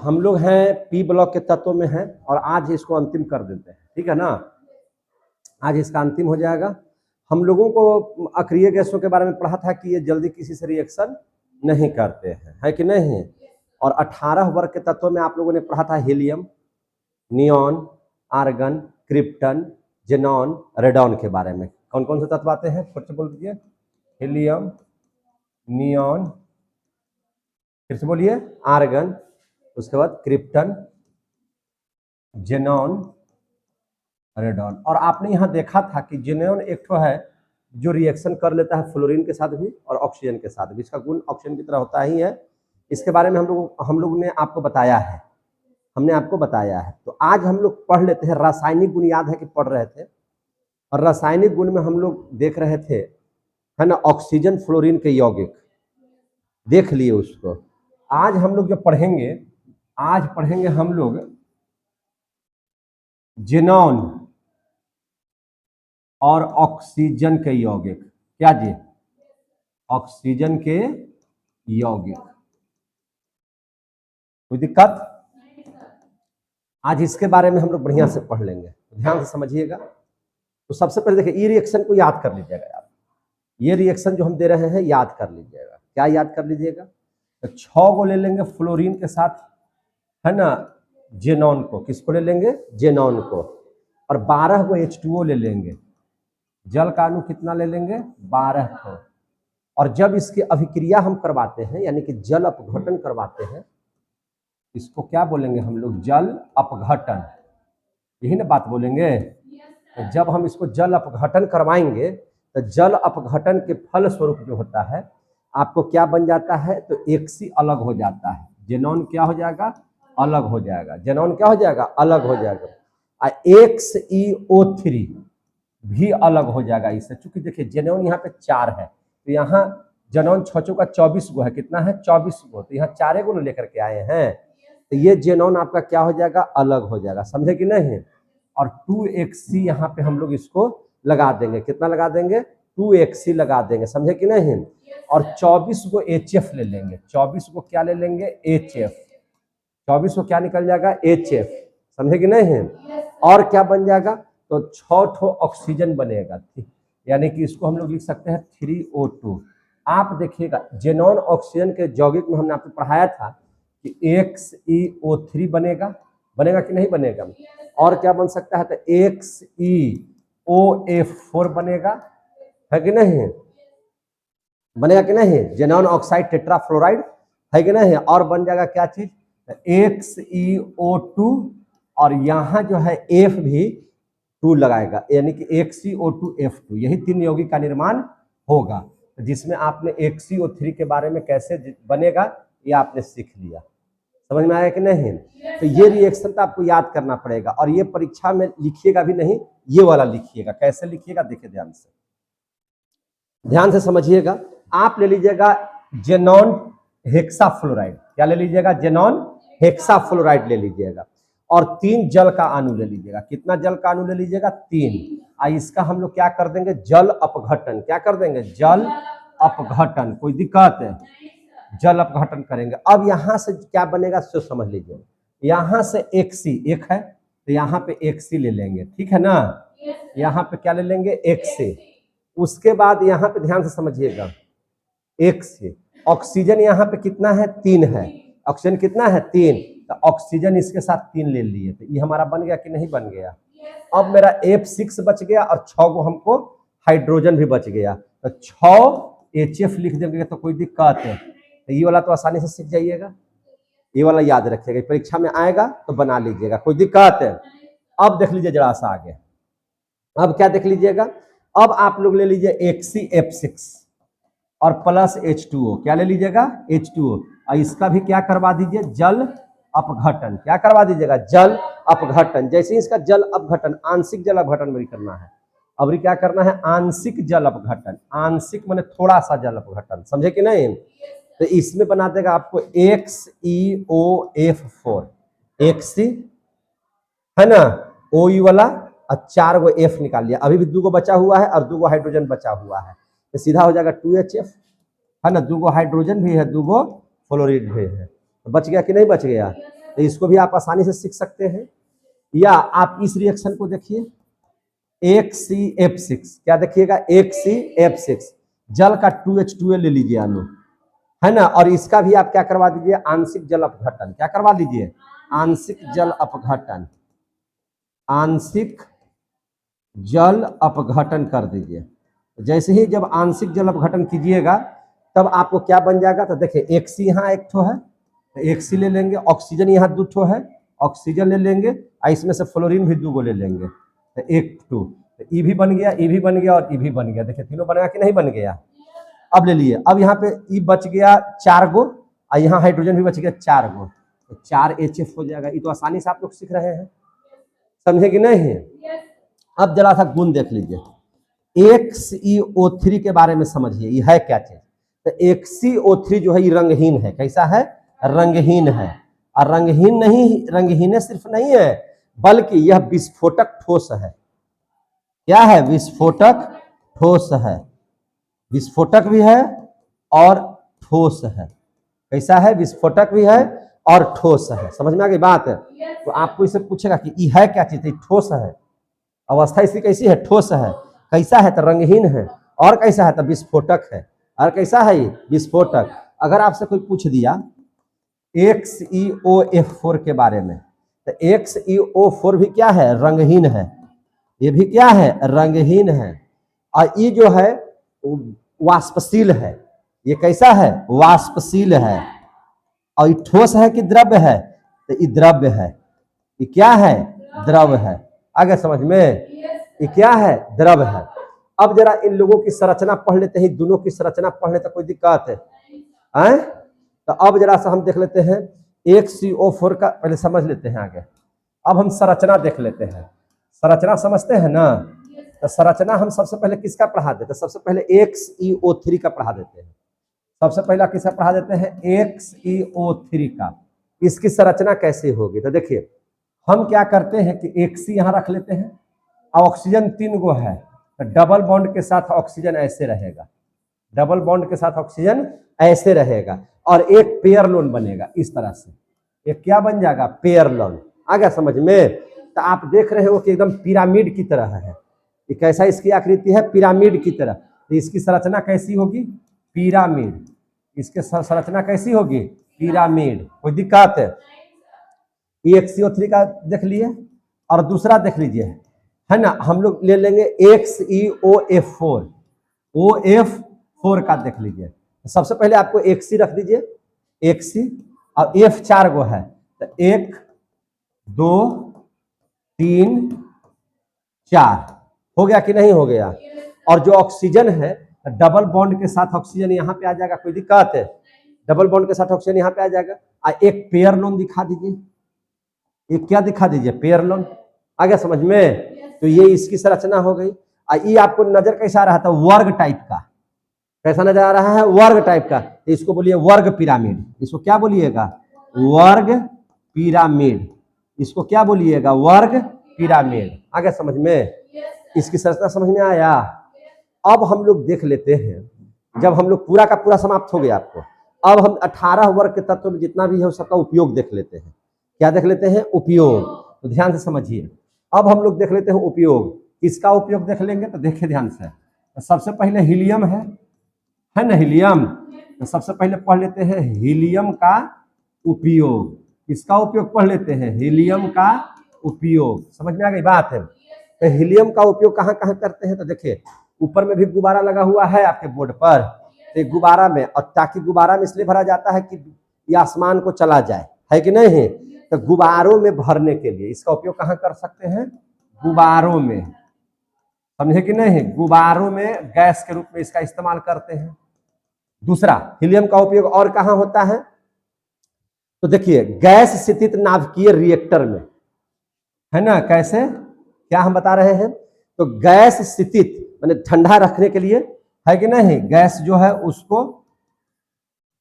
हम लोग हैं पी ब्लॉक के तत्वों में हैं और आज इसको अंतिम कर देते हैं, ठीक है ना। आज इसका अंतिम हो जाएगा। हम लोगों को अक्रिय गैसों के बारे में पढ़ा था कि ये जल्दी किसी से रिएक्शन नहीं करते हैं, है कि नहीं। और 18 वर्ग के तत्वों में आप लोगों ने पढ़ा था helium, neon, argon, krypton, xenon, radon के बारे में। कौन कौन से तत्व आते हैं फिर से बोल दीजिए। हीलियम, नियॉन, फिर से बोलिए, आर्गन, उसके बाद क्रिप्टन, जेनॉन, रेडॉन। और आपने यहाँ देखा था कि जेनॉन एक तो है जो रिएक्शन कर लेता है फ्लोरीन के साथ भी और ऑक्सीजन के साथ भी। इसका गुण ऑक्सीजन की तरह होता ही है। इसके बारे में हम लोग ने आपको बताया है, हमने आपको बताया है। तो आज हम लोग पढ़ लेते हैं रासायनिक गुण। याद है कि पढ़ रहे थे, और रासायनिक गुण में हम लोग देख रहे थे, है ना, ऑक्सीजन फ्लोरीन के यौगिक देख लिए उसको। आज हम लोग जो पढ़ेंगे, आज पढ़ेंगे हम लोग जेनॉन और ऑक्सीजन के यौगिक। क्या जी? ऑक्सीजन के यौगिक। कोई दिक्कत? आज इसके बारे में हम लोग बढ़िया से पढ़ लेंगे, ध्यान से समझिएगा। तो सबसे पहले देखिए, ये रिएक्शन को याद कर लीजिएगा आप। ये रिएक्शन जो हम दे रहे हैं याद कर लीजिएगा। क्या याद कर लीजिएगा? तो 6 को ले लेंगे फ्लोरीन के साथ, है ना, जेनॉन को। किसको ले लेंगे? जेनॉन को। और 12 को H2O ले लेंगे। जल का अणु कितना ले लेंगे? 12 को। और जब इसकी अभिक्रिया हम करवाते हैं, यानी कि जल अपघटन करवाते हैं, इसको क्या बोलेंगे हम लोग? जल अपघटन। यही ना बात बोलेंगे। तो जब हम इसको जल अपघटन करवाएंगे तो जल अपघटन के फल स्वरूप जो होता है आपको क्या बन जाता है? तो XC अलग हो जाता है। जेनॉन क्या हो जाएगा? अलग हो जाएगा। जेनॉन क्या हो जाएगा? अलग हो जाएगा। XeO3 भी अलग हो जाएगा इससे। चूंकि देखिए जेनॉन यहाँ पे 4 है, तो यहाँ जेनॉन 6 का 24 गो है। कितना है? 24 गो। तो यहाँ 4 गो लेकर के आए हैं, तो ये जेनॉन आपका क्या हो जाएगा? अलग हो जाएगा। समझे कि नहीं? और 2XC यहाँ पे हम लोग इसको लगा देंगे। कितना लगा देंगे? 2XC लगा देंगे। समझे कि नहीं? और 24 को HF ले लेंगे। 24 को क्या ले लेंगे? HF। 24 को क्या निकल जाएगा? HF। समझे कि नहीं? और क्या बन जाएगा? तो 6 ठो ऑक्सीजन बनेगा, यानी कि इसको हम लोग लिख सकते हैं 3O2। आप देखिएगा जेनॉन ऑक्सीजन के यौगिक में हमने आपको पढ़ाया था कि XeO3 बनेगा। बनेगा कि नहीं बनेगा? और क्या बन सकता है? तो XeOF4 बनेगा, है कि नहीं? बनेगा कि नहीं? जेनॉन ऑक्साइड टेट्राफ्लोराइड, है कि नहीं? और बन जाएगा क्या चीज? XeO2। और यहाँ जो है F भी 2 लगाएगा, यानी कि XeO2F2। यही 3 यौगिक का निर्माण होगा, जिसमें आपने XeO3 के बारे में कैसे बनेगा ये आपने सीख लिया। समझ में आया कि नहीं? तो ये रिएक्शन तो आपको याद करना पड़ेगा, और ये परीक्षा में लिखिएगा भी नहीं, ये वाला लिखिएगा। कैसे लिखिएगा? देखिए ध्यान से, ध्यान से समझिएगा। आप ले लीजिएगा जेनॉन हेक्साफ्लोराइड। क्या ले लीजिएगा? जेनॉन हेक्साफ्लोराइड ले लीजिएगा। और 3 जल का अणु ले लीजिएगा। कितना जल का अणु ले लीजिएगा? 3। इसका हम लोग क्या कर देंगे? जल अपघटन। क्या कर देंगे? जल अपघटन। कोई दिक्कत है? जल अपघटन करेंगे। अब यहां से क्या बनेगा सो समझ लीजिए। यहां से XC एक है, तो यहाँ पे XC ले लेंगे, ठीक है ना। यहाँ पे क्या ले लेंगे? XC। उसके बाद यहाँ पे ध्यान से समझिएगा, XC। ऑक्सीजन यहाँ पे कितना है? 3 है। ऑक्सीजन कितना है? 3। तो ऑक्सीजन इसके साथ 3 ले लिए, तो ये हमारा बन गया कि नहीं बन गया? अब मेरा F6 बच गया और 6 को हमको हाइड्रोजन भी बच गया, तो 6 HF लिख देंगे। तो कोई दिक्कत है? तो ये वाला तो आसानी से सीख जाइएगा, ये वाला याद रखिएगा, परीक्षा में आएगा तो बना लीजिएगा। कोई दिक्कत है? अब देख लीजिए जरा सा आगे। अब क्या देख लीजिएगा? अब आप लोग ले लीजिए XeF6 और प्लस H2O। क्या ले लीजिएगा? H2O। और इसका भी क्या करवा दीजिए? जल अपघटन। क्या करवा दीजिएगा? जल अपघटन। जैसे ही इसका जल अपघटन, आंशिक जल अपघटन भी करना है। अब क्या करना है? आंशिक जल अपघटन। आंशिक माने थोड़ा सा जल अपघटन। समझे कि नहीं? तो इसमें बना देगा आपको XeOF4। XC है ना, OE वाला, और 4 गो F निकाल लिया। अभी भी 2 गो बचा हुआ है और 2 गो हाइड्रोजन बचा हुआ है, तो सीधा हो जाएगा 2HF, है ना। 2 गो हाइड्रोजन भी है, 2 गो फ्लोरीन भी है। तो बच गया कि नहीं बच गया? तो इसको भी आप आसानी से सीख सकते हैं। या आप इस रिएक्शन को देखिए, HCF6, क्या देखिएगा, HCF6, जल का 2H2L ले लीजिए अणु, है ना, और इसका भी आप क्या करवा दीजिए, आंशिक जल अपघटन। क्या करवा लीजिए, आंशिक जल अपघटन, आंशिक जल अपघटन कर दीजिए। जैसे ही जब आंशिक जल अपघटन कीजिएगा तब आपको क्या बन जाएगा, तो देखिए एक सी यहाँ एक ठो है, तो एक सी ले लेंगे, ऑक्सीजन यहाँ 2 ठो है, ऑक्सीजन ले लेंगे, और इसमें से फ्लोरीन भी 2 गो ले लेंगे, तो 1 2, तो ई भी बन गया, ई भी बन गया और ई भी बन गया। देखिए तीनों बनेगा कि नहीं बन गया। अब ले लिए, अब यहाँ पे ई बच गया 4 गो, और यहाँ हाइड्रोजन भी बच गया 4 गो, तो 4 HF हो जाएगा। ये तो आसानी से आप लोग सीख रहे हैं, समझे कि नहीं। अब जरा सा गुण देख लीजिए, XeO3 के बारे में समझिए, ये है क्या चीज। तो XeO3 जो है ये रंगहीन है। कैसा है, रंगहीन है। और रंगहीन नहीं, रंगहीन सिर्फ नहीं है बल्कि यह विस्फोटक ठोस है। क्या है, विस्फोटक ठोस है, विस्फोटक भी है और ठोस है। कैसा है, विस्फोटक भी है और ठोस है। समझ में आ गई बात है। तो आपको इससे पूछेगा कि ये है क्या चीज, ठोस है, अवस्था इसकी कैसी है, ठोस है। कैसा है, तो रंगहीन है, और कैसा है, तो विस्फोटक है। और कैसा है ये, विस्फोटक। अगर आपसे कोई पूछ दिया XeOF4 के बारे में, तो XeO4 भी क्या है, रंगहीन है। ये भी क्या है, रंगहीन है। और ये जो है वाष्पशील है। ये कैसा है, वाष्पशील है। और ये ठोस है कि द्रव्य है, तो ये द्रव्य है। ये क्या है, द्रव है। आगे समझ में, ये क्या है, द्रव है। अब जरा इन लोगों की संरचना पढ़ लेते हैं, दोनों की संरचना पढ़ने तक कोई दिक्कत है? तो अब जरा सा हम देख लेते हैं XeO4 का, पहले समझ लेते हैं आगे। अब हम संरचना देख लेते हैं। संरचना समझते हैं ना, तो संरचना हम सबसे पहले किसका पढ़ा देते हैं, सबसे पहले XeO3 का पढ़ा देते हैं। सबसे पहला किसका पढ़ा देते हैं, XeO3 का। इसकी संरचना कैसे होगी, तो देखिए हम क्या करते हैं कि एक सी यहाँ रख लेते हैं, और ऑक्सीजन 3 गो है, तो डबल बॉन्ड के साथ ऑक्सीजन ऐसे रहेगा, डबल बॉन्ड के साथ ऑक्सीजन ऐसे रहेगा, और एक पेयर लोन बनेगा इस तरह से। एक क्या बन जाएगा, पेयर लोन। आ गया समझ में। तो आप देख रहे हो कि एकदम पिरामिड की तरह है। ये कैसा इसकी आकृति है, पिरामिड की तरह। तो इसकी संरचना कैसी होगी, पिरामिड। इसकी संरचना कैसी होगी, पिरामिड। कोई दिक्कत है, XeO3 का देख लिए, और दूसरा देख लीजिए, है ना, हम लोग ले लेंगे XeOF4, OF4 का देख लीजिए। सबसे पहले आपको एक सी रख दीजिए, एक सी, और F 4 गो है, तो 1 2 3 4 हो गया कि नहीं हो गया। और जो ऑक्सीजन है, डबल बॉन्ड के साथ ऑक्सीजन यहाँ पे आ जाएगा। कोई दिक्कत है, डबल बॉन्ड के साथ ऑक्सीजन यहाँ पे आ जाएगा। और एक पेयर लोन दिखा दीजिए, एक क्या दिखा दीजिए, पेयर लोन। आ गया समझ में। तो ये इसकी संरचना हो गई। ये आपको नजर कैसा आ रहा था, वर्ग टाइप का। कैसा नजर आ रहा है, वर्ग टाइप का। तो इसको बोलिए वर्ग पिरामिड। इसको क्या बोलिएगा, वर्ग पिरामिड। इसको क्या बोलिएगा, वर्ग पिरामिड। आ गया समझ में, इसकी संरचना समझ में आया। अब हम लोग देख लेते हैं, जब हम लोग पूरा का पूरा समाप्त हो गया आपको, अब हम 18 वर्ग के तत्व में जितना भी है उसका उपयोग देख लेते हैं। क्या देख लेते हैं, उपयोग। तो ध्यान से समझिए। अब हम लोग देख लेते हैं उपयोग। किसका उपयोग देख लेंगे, तो देखिए ध्यान से। तो सबसे पहले हीलियम है ना, हीलियम। तो सबसे पहले पढ़ लेते हैं हीलियम का उपयोग। किसका उपयोग पढ़ लेते हैं, हीलियम का उपयोग। समझ में आ गई बात है। तो हीलियम का उपयोग कहाँ कहाँ करते हैं, तो देखिए ऊपर में भी गुब्बारा लगा हुआ है आपके बोर्ड पर। तो गुब्बारा में, और ताकि गुब्बारा में इसलिए भरा जाता है कि ये आसमान को चला जाए, है कि नहीं। तो गुब्बारों में भरने के लिए इसका उपयोग कहाँ कर सकते हैं, गुब्बारों में। समझे कि नहीं, गुब्बारों में गैस के रूप में इसका इस्तेमाल करते हैं। दूसरा, हीलियम का उपयोग और कहाँ होता है, तो देखिए गैस स्थित नाभिकीय रिएक्टर में, है ना। कैसे, क्या हम बता रहे हैं, तो गैस स्थित माने ठंडा रखने के लिए, है कि नहीं, गैस जो है उसको,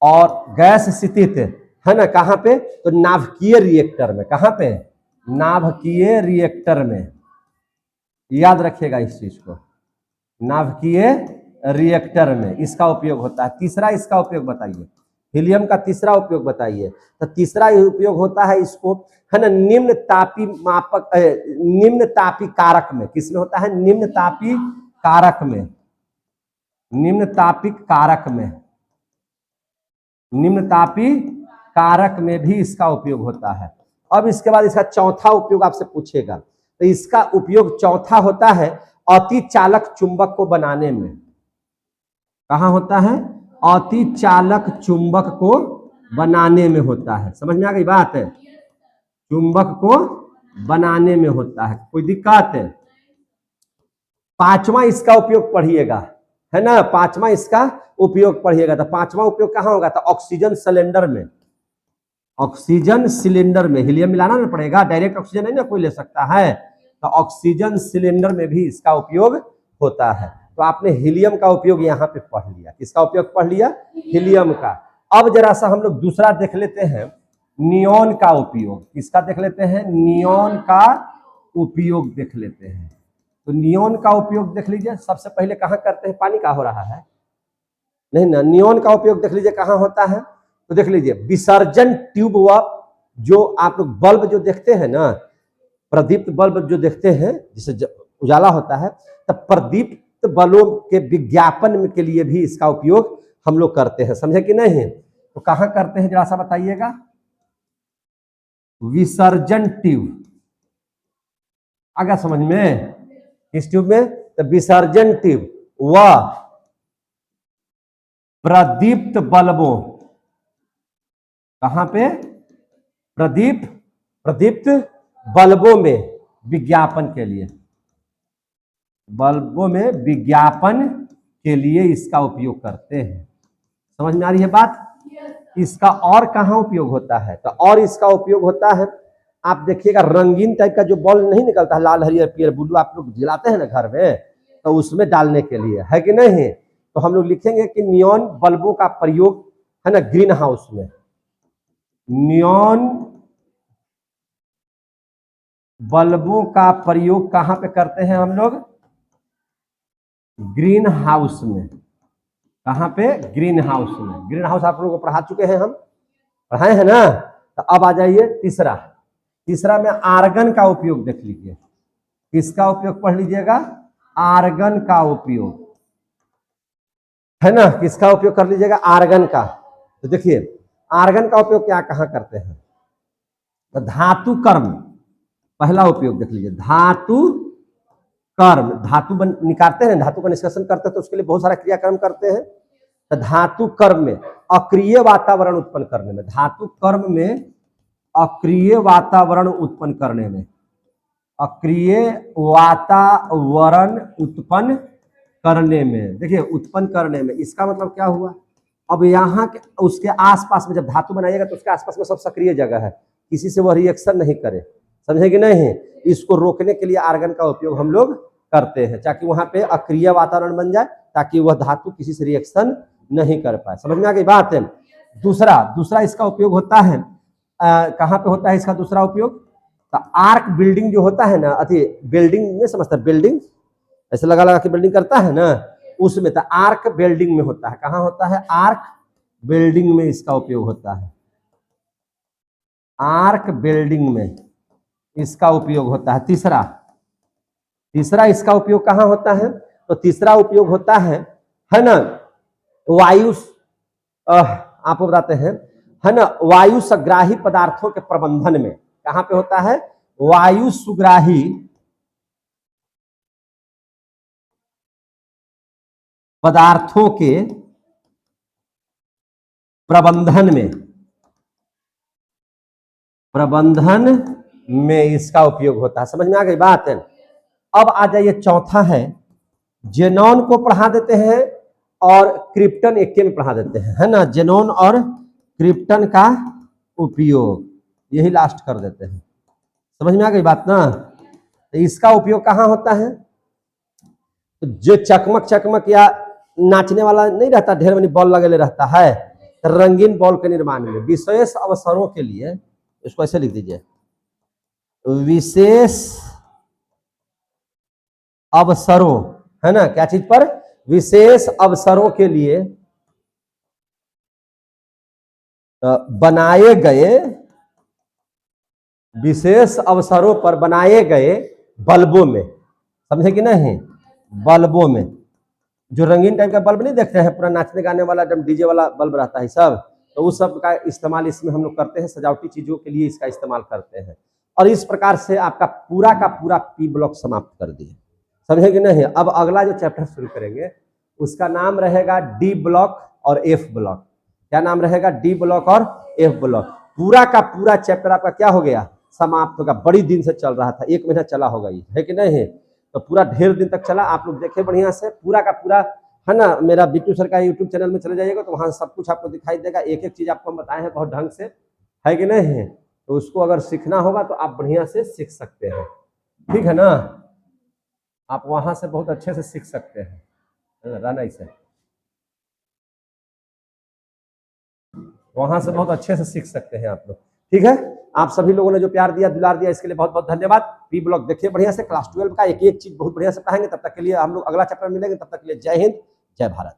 और गैस स्थित है ना, कहाँ पे, तो नाभिकीय रिएक्टर में। कहाँ पे, नाभिकीय रिएक्टर में। याद रखिएगा इस चीज को, नाभिकीय रिएक्टर में इसका उपयोग होता है। तीसरा इसका उपयोग बताइए, हीलियम का तीसरा उपयोग बताइए। तो तीसरा उपयोग होता है इसको, है ना, निम्न तापी मापक, निम्न तापी कारक में। किसमें होता है? निम्न तापी कारक में, निम्न तापी कारक में, निम्न तापी कारक में भी इसका उपयोग होता है। अब इसके बाद इसका चौथा उपयोग आपसे पूछेगा, तो इसका उपयोग चौथा होता है अति चालक चुंबक को बनाने में। कहाँ होता है? अति चालक चुंबक को बनाने में होता है। समझ में आ गई बात है? चुंबक को बनाने में होता है। कोई दिक्कत है? पांचवा इसका उपयोग पढ़िएगा, है ना, पांचवा इसका उपयोग पढ़िएगा। तो पांचवा उपयोग कहाँ होगा? तो ऑक्सीजन सिलेंडर में, ऑक्सीजन सिलेंडर में हीलियम मिलाना ना पड़ेगा, डायरेक्ट ऑक्सीजन नहीं ना कोई ले सकता है, तो ऑक्सीजन सिलेंडर में भी इसका उपयोग होता है। तो आपने हीलियम का उपयोग यहाँ पे पढ़ लिया। किसका उपयोग पढ़ लिया? हीलियम का। अब जरा सा हम लोग दूसरा देख लेते हैं, नियोन का उपयोग। किसका देख लेते हैं? नियोन का उपयोग देख लेते हैं। तो नियोन का उपयोग देख लीजिए। सबसे पहले कहाँ करते हैं? पानी का हो रहा है नहीं ना, नियोन का उपयोग देख लीजिए कहाँ होता है। तो देख लीजिए, विसर्जन ट्यूब व जो आप लोग बल्ब जो देखते हैं ना, प्रदीप्त बल्ब जो देखते हैं जिससे उजाला होता है, तो प्रदीप्त बल्बों के विज्ञापन के लिए भी इसका उपयोग हम लोग करते हैं। समझे कि नहीं? तो कहाँ करते हैं जरा सा बताइएगा? विसर्जन ट्यूब आ गया समझ में? किस ट्यूब में? तो विसर्जन ट्यूब व प्रदीप्त बल्बों, कहां पे? प्रदीप्त बल्बों में विज्ञापन के लिए, बल्बों में विज्ञापन के लिए इसका उपयोग करते हैं। समझ में आ रही है बात? इसका और कहां उपयोग होता है? तो और इसका उपयोग होता है, आप देखिएगा रंगीन टाइप का जो बल्ब नहीं निकलता है, लाल हरियर पीयर ब्लू, आप लोग जलाते हैं ना घर में, तो उसमें डालने के लिए, है कि नहीं? तो हम लोग लिखेंगे कि नियॉन बल्बों का प्रयोग, है ना, ग्रीन हाउस में। नियॉन बल्बों का प्रयोग कहां पे करते हैं हम लोग? ग्रीन हाउस में। कहां पे? ग्रीन हाउस में। ग्रीन हाउस आप लोगों को पढ़ा चुके हैं, हम पढ़ाए हैं ना। तो अब आ जाइए तीसरा। तीसरा में आर्गन का उपयोग देख लीजिए। किसका उपयोग पढ़ लीजिएगा? आर्गन का उपयोग, है ना। किसका उपयोग कर लीजिएगा? आर्गन का। तो देखिए आर्गन का उपयोग क्या कहां करते हैं? तो धातु कर्म, पहला उपयोग देख लीजिए, धातु कर्म। धातु निकालते हैं, धातु का निष्कर्षण करते हैं, तो उसके लिए बहुत सारा क्रियाक्रम करते हैं। तो धातु कर्म में अक्रिय वातावरण उत्पन्न करने में, धातु कर्म में अक्रिय वातावरण उत्पन्न करने में, अक्रिय वातावरण उत्पन्न करने में, देखिए उत्पन्न करने में, इसका मतलब क्या हुआ? अब यहाँ के उसके आसपास में जब धातु बनाइएगा तो उसके आसपास में सब सक्रिय जगह है, किसी से वह रिएक्शन नहीं करे। समझे कि नहीं? इसको रोकने के लिए आर्गन का उपयोग हम लोग करते हैं, ताकि वहां पे अक्रिय वातावरण बन जाए, ताकि वह धातु किसी से रिएक्शन नहीं कर पाए। समझ में आ गई बात है? दूसरा इसका उपयोग होता है, कहाँ पे होता है इसका दूसरा उपयोग? तो आर्क बिल्डिंग जो होता है ना, अति बिल्डिंग में समझता है, बिल्डिंग ऐसे लगा लगा के बिल्डिंग करता है ना, उसमें तो आर्क बिल्डिंग में होता है। कहाँ होता है? आर्क बिल्डिंग में इसका उपयोग होता है। आर्क बिल्डिंग में इसका उपयोग होता है। तीसरा इसका उपयोग कहाँ होता है? तो तीसरा उपयोग होता है ना, वायु, आपको बताते हैं, है ना, वायु सग्राही पदार्थों के प्रबंधन में। कहां पे होता है? वायु सुग्राही पदार्थों के प्रबंधन में इसका उपयोग होता है। समझ में आ गई बात है? अब आ जाइए, चौथा है, जेनॉन को पढ़ा देते हैं और क्रिप्टन एक में पढ़ा देते हैं, है ना। जेनॉन और क्रिप्टन का उपयोग यही लास्ट कर देते हैं। समझ में आ गई बात ना? तो इसका उपयोग कहाँ होता है? जो चकमक या नाचने वाला नहीं रहता, ढेर मनी बॉल लगे रहता है, तो रंगीन बॉल के निर्माण में विशेष अवसरों के लिए, इसको ऐसे लिख दीजिए, विशेष अवसरों, है ना, क्या चीज पर? विशेष अवसरों के लिए बनाए गए विशेष अवसरों पर बनाए गए बल्बों में, समझे कि नहीं, बल्बों में जो रंगीन टाइप का बल्ब नहीं देखते हैं, पूरा नाचने गाने वाला जब डीजे वाला बल्ब रहता है सब, तो उस सब का इस्तेमाल इसमें हम लोग करते हैं, सजावटी चीजों के लिए इसका इस्तेमाल करते हैं। और इस प्रकार से आपका पूरा का पूरा पी ब्लॉक समाप्त कर दिए, समझे कि नहीं। अब अगला जो चैप्टर शुरू करेंगे उसका नाम रहेगा डी ब्लॉक और एफ ब्लॉक। क्या नाम रहेगा? डी ब्लॉक और एफ ब्लॉक। पूरा का पूरा चैप्टर आपका क्या हो गया? समाप्त होगा। बड़ी दिन से चल रहा था, 1 महीना चला होगा ये, है कि नहीं? तो पूरा ढेर दिन तक चला, आप लोग देखे बढ़िया से, पूरा का पूरा है ना। मेरा बिट्टू सर का यूट्यूब चैनल में चले जाइएगा तो वहां सब कुछ आपको दिखाई देगा, एक एक चीज आपको हम बताए हैं बहुत ढंग से, है कि नहीं। तो उसको अगर सीखना होगा तो आप बढ़िया से सीख सकते हैं, ठीक है ना। आप वहां से बहुत अच्छे से सीख सकते हैं, राना से वहां से बहुत अच्छे से सीख सकते हैं आप लोग, ठीक है। आप सभी लोगों ने जो प्यार दिया, दुलार दिया, इसके लिए बहुत बहुत धन्यवाद। पी ब्लॉक देखिए बढ़िया से, क्लास 12 का एक एक चीज बहुत बढ़िया से पढ़ाएंगे। तब तक के लिए हम लोग अगला चैप्टर मिलेंगे, तब तक के लिए जय हिंद, जय भारत।